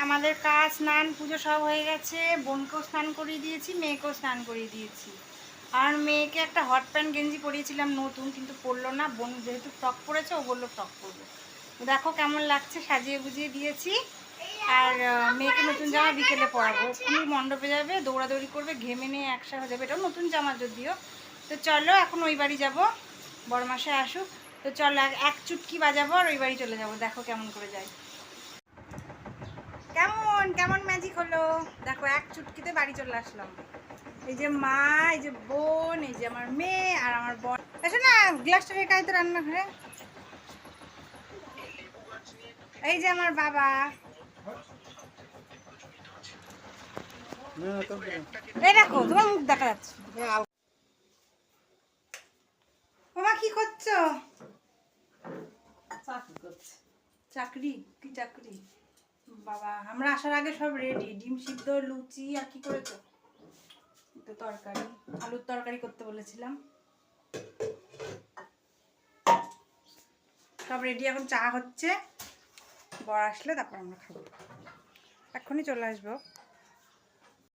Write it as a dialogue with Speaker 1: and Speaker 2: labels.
Speaker 1: আমাদের কাজ স্নান পুজো সব হয়ে গেছে। বোনকেও স্নান করিয়ে দিয়েছি, মেয়েকেও স্নান করিয়ে দিয়েছি। আর মেয়েকে একটা হট প্যান্ট গেঞ্জি পরিয়েছিলাম নতুন, কিন্তু পরলো না। বোন যেহেতু ফ্রক পরেছে, ও বললো ফ্রক পরবে। তো দেখো কেমন লাগছে, সাজিয়ে গুজিয়ে দিয়েছি। আর মেয়েকে নতুন জামা বিকেলে পরাবো। এক্ষুনি মণ্ডপে যাবে, দৌড়াদৌড়ি করবে, ঘেমে নিয়ে একসা হয়ে যাবে। এটাও নতুন জামা যদিও। তো চলো এখন ওই বাড়ি যাবো, বড়মাসে আসুক। তো চলো এক চুটকি বাজাবো আর ওই বাড়ি চলে যাবো। দেখো কেমন করে যাই। কেমন কেমন ম্যাজিক হলো দেখো, এক চুটকিতে বাড়ি চলে আসলাম। এই যে মা, এই যে বোন, এই যে আমার মেয়ে আর আমার বোন। এসো না, গ্লাসটা রেখে তো রান্নাঘরে। এই যে আমার বাবা, এই দেখো তোমার মুখ দেখা যাচ্ছে। বাবা কি করছো? চাকরি? কি চাকরি? বাবা, আমরা আসার আগে সব রেডি। ডিম সিদ্ধ, লুচি, আর কি করেছো? তো তরকারি, আলুর তরকারি করতে বলেছিলাম। সব রেডি, এখন চা হচ্ছে। বর আসলে তারপর আমরা খাবো। এক্ষুনি চলে আসবো।